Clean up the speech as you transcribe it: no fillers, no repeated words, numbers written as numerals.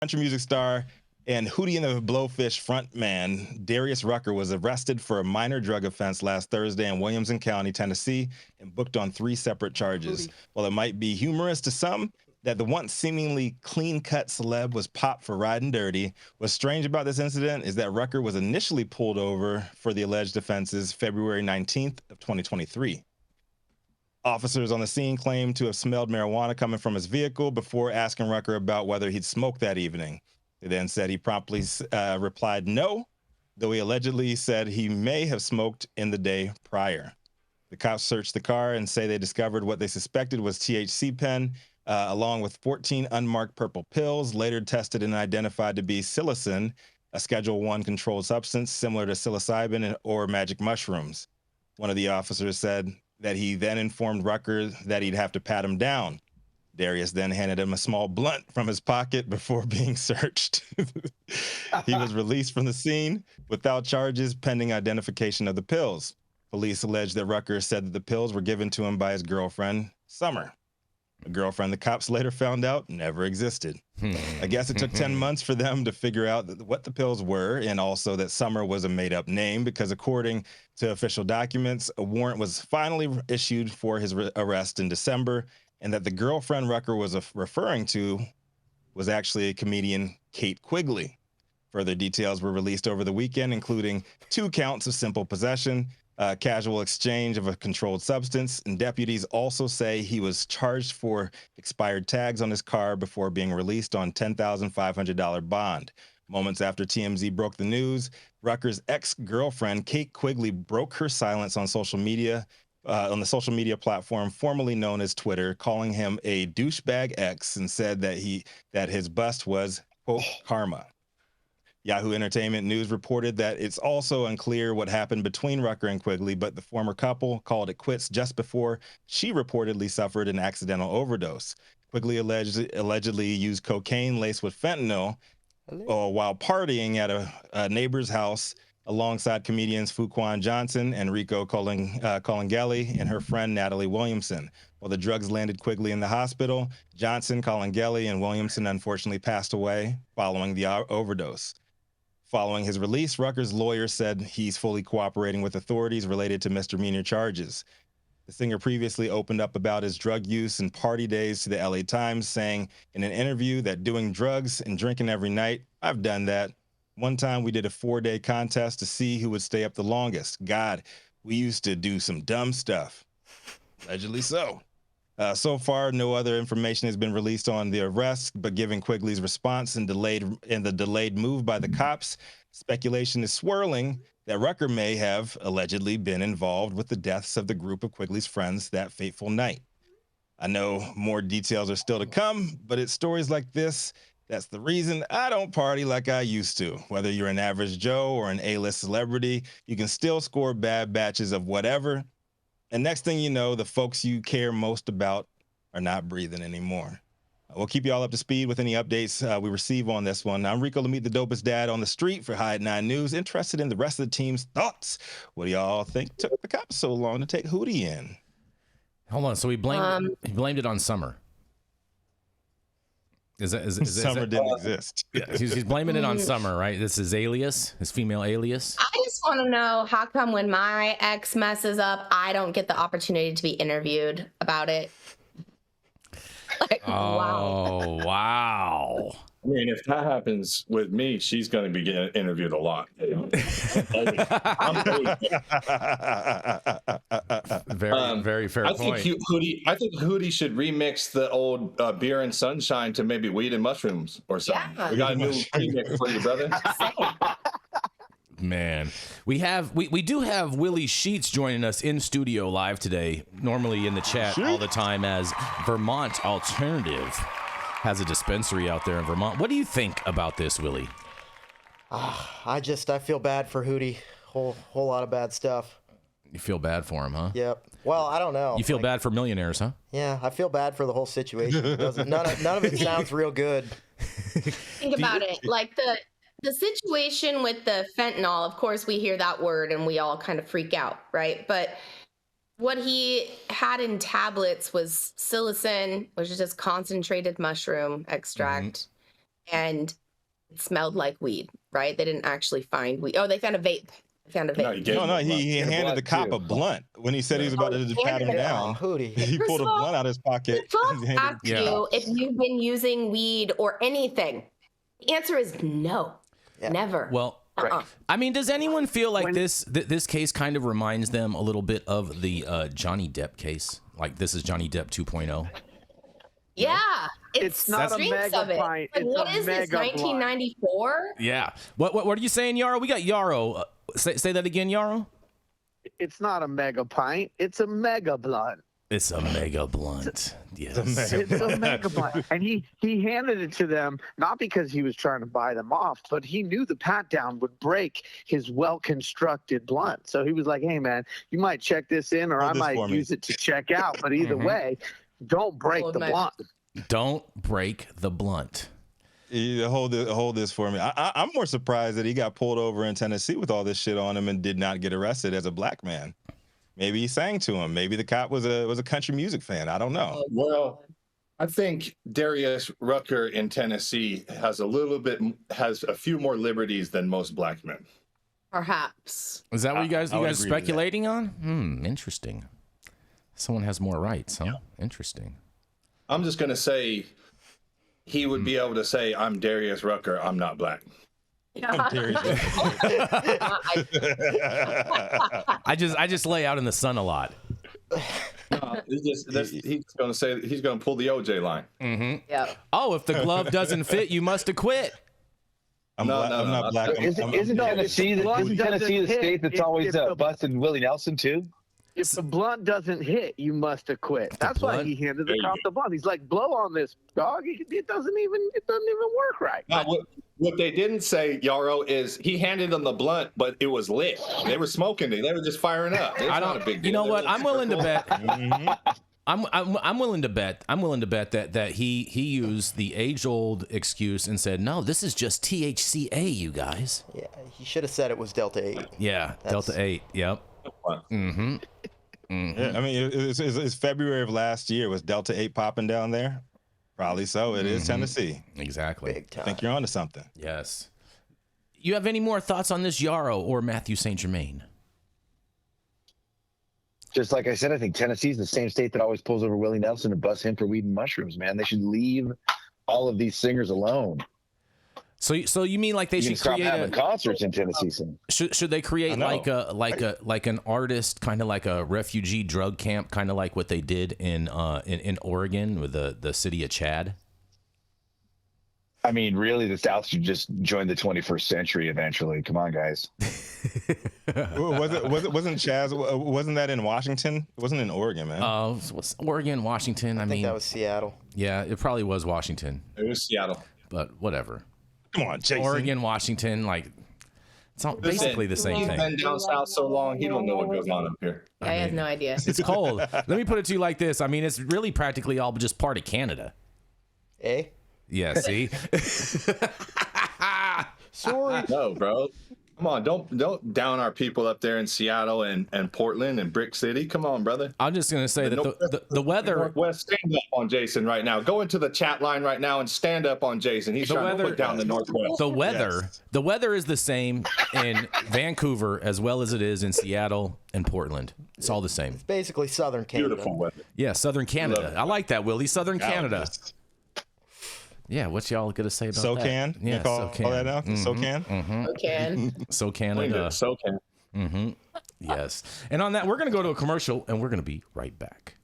Country music star and Hootie and the Blowfish frontman Darius Rucker was arrested for a minor drug offense last Thursday in Williamson County, Tennessee, and booked on 3 separate charges. While it might be humorous to some that the once seemingly clean-cut celeb was popped for riding dirty, what's strange about this incident is that Rucker was initially pulled over for the alleged offenses February 19th of 2023. Officers on the scene claimed to have smelled marijuana coming from his vehicle before asking Rucker about whether he'd smoked that evening. They then said he promptly replied no, though he allegedly said he may have smoked in the day prior. The cops searched the car and say they discovered what they suspected was THC pen, along with 14 unmarked purple pills, later tested and identified to be psilocin, a Schedule I controlled substance similar to psilocybin or magic mushrooms. One of the officers said that he then informed Rucker that he'd have to pat him down. Darius then handed him a small blunt from his pocket before being searched. He was released from the scene without charges pending identification of the pills. Police alleged that Rucker said that the pills were given to him by his girlfriend, Summer. A girlfriend the cops later found out never existed. I guess it took 10 months for them to figure out what the pills were, and also that Summer was a made-up name because according to official documents, a warrant was finally issued for his arrest in December, and that the girlfriend Rucker was referring to was actually a comedian, Kate Quigley. Further details were released over the weekend, including 2 counts of simple possession, casual exchange of a controlled substance, and deputies also say he was charged for expired tags on his car before being released on $10,500 bond. Moments after TMZ broke the news, Rucker's ex-girlfriend, Kate Quigley, broke her silence on social media, on the social media platform formerly known as Twitter, calling him a douchebag ex, and said that his bust was, quote, karma. Yahoo Entertainment News reported that it's also unclear what happened between Rucker and Quigley, but the former couple called it quits just before she reportedly suffered an accidental overdose. Quigley allegedly used cocaine laced with fentanyl while partying at a neighbor's house alongside comedians Fuquan Johnson and Rico Colangeli and her friend Natalie Williamson. While the drugs landed Quigley in the hospital, Johnson, Colangeli, and Williamson unfortunately passed away following the overdose. Following his release, Rucker's lawyer said he's fully cooperating with authorities related to misdemeanor charges. The singer previously opened up about his drug use and party days to the LA Times, saying in an interview that doing drugs and drinking every night, I've done that. One time we did a 4-day contest to see who would stay up the longest. God, we used to do some dumb stuff. Allegedly so. So far, no other information has been released on the arrest, but given Quigley's response and the delayed move by the cops, speculation is swirling that Rucker may have allegedly been involved with the deaths of the group of Quigley's friends that fateful night. I know more details are still to come, but it's stories like this that's the reason I don't party like I used to. Whether you're an average Joe or an A-list celebrity, you can still score bad batches of whatever. And next thing you know, the folks you care most about are not breathing anymore. We'll keep you all up to speed with any updates we receive on this one. I'm Rico Lamitte, the dopest dad on the street for Hide 9 News. Interested in the rest of the team's thoughts. What do y'all think took the cops so long to take Hootie in? Hold on. So he blamed it on Summer. Summer didn't exist. Yeah, he's blaming it on Summer, right? This is alias, his female alias. I just want to know how come when my ex messes up, I don't get the opportunity to be interviewed about it. Like, wow. I mean, if that happens with me, she's going to be getting interviewed a lot. You know? Very fair point. I think Hootie should remix the old Beer and Sunshine to maybe Weed and Mushrooms or something. Yeah. We got a new remix for you, brother. Man, we do have Willie Sheets joining us in studio live today. Normally in the chat all the time as Vermont Alternative has a dispensary out there in Vermont. What do you think about this, Willie? I feel bad for Hootie. Whole lot of bad stuff. You feel bad for him, huh? Yep. Well, I don't know. You feel bad for millionaires, huh? Yeah, I feel bad for the whole situation. None of it sounds real good. Think about it. Like the situation with the fentanyl, of course, we hear that word and we all kind of freak out, right? But what he had in tablets was psilocin, which is just concentrated mushroom extract. and it smelled like weed, right? They didn't actually find weed. Oh, they found a vape. He handed the cop a blunt when he said he was about to pat him down. He pulled a blunt out of his pocket. Ask you if you've been using weed or anything. The answer is no, never. Well, I mean, does anyone feel like this case kind of reminds them a little bit of the Johnny Depp case? Like this is Johnny Depp 2.0? Yeah, it's not a mega pint. Like, what is this, 1994? Yeah. What are you saying, Yarrow? We got Yarrow. Say that again, Yarrow. It's not a mega pint. It's a mega blunt. It's a mega blunt. Yes. It's a mega blunt. And he handed it to them, not because he was trying to buy them off, but he knew the pat down would break his well-constructed blunt. So he was like, hey, man, you might check this in or I might use it to check out. But either way, don't break the blunt. Don't break the blunt. Hold this for me. I'm more surprised that he got pulled over in Tennessee with all this shit on him and did not get arrested as a black man. Maybe he sang to him. Maybe the cop was a country music fan. I don't know. Well, I think Darius Rucker in Tennessee has a few more liberties than most black men. Perhaps. Is that what you guys speculating on? Interesting. Someone has more rights, huh? Yeah. Interesting. I'm just gonna say he would be able to say, I'm Darius Rucker, I'm not black. I just lay out in the sun a lot. He's gonna pull the OJ line. Mm-hmm. Yeah. Oh, if the glove doesn't fit, you must have quit. I'm not black. Isn't Tennessee the state that's always busting Willie Nelson too? If the blunt doesn't hit, you must have quit. That's why he handed the cop the blunt. He's like, blow on this, dog. It doesn't even work right. What they didn't say, Yarrow, is he handed them the blunt, but it was lit. They were smoking it. They were just firing up. It's not a big deal. You know what? I'm willing to bet. I'm willing to bet. I'm willing to bet that he used the age-old excuse and said, "No, this is just THCA, you guys." Yeah, he should have said it was Delta 8. Yeah, Delta 8. Yep. Mm-hmm. Yeah, I mean, it's February of last year. Was Delta 8 popping down there? Probably so. It is Tennessee. Exactly. Big time. I think you're onto something. Yes. You have any more thoughts on this Yarrow or Matthew St. Germain? Just like I said, I think Tennessee's the same state that always pulls over Willie Nelson and busts him for weed and mushrooms, man. They should leave all of these singers alone. So you mean like they should stop create having concerts in Tennessee? Should they create like an artist, kind of like a refugee drug camp, kind of like what they did in Oregon with the city of Chad? I mean, really, the South should just join the 21st century eventually. Come on, guys. Wasn't Chaz? Wasn't that in Washington? It wasn't in Oregon, man. Was Oregon, Washington? I mean, that was Seattle. Yeah, it probably was Washington. It was Seattle, but whatever. Come on, Jason. Oregon, Washington, like it's all basically the same thing. He's been down south so long, he don't know what goes on up here. I have no idea. It's cold. Let me put it to you like this. I mean, it's really practically all just part of Canada. Eh? Yeah, see? Sorry. No, bro. Come on, don't down our people up there in Seattle and Portland and Brick City. Come on, brother. I'm just going to say that the weather... Northwest, stand up on Jason right now. Go into the chat line right now and stand up on Jason. He's trying to put down the Northwest. The weather is the same in Vancouver as well as it is in Seattle and Portland. It's all the same. It's basically Southern Canada. Beautiful weather. Yeah, Southern Canada. I like that, Willie. Southern Canada. Yeah, what y'all gonna say about that? Yeah, SoCan. Call that out. SoCan. So Canada. SoCan. Yes. And on that, we're gonna go to a commercial, and we're gonna be right back.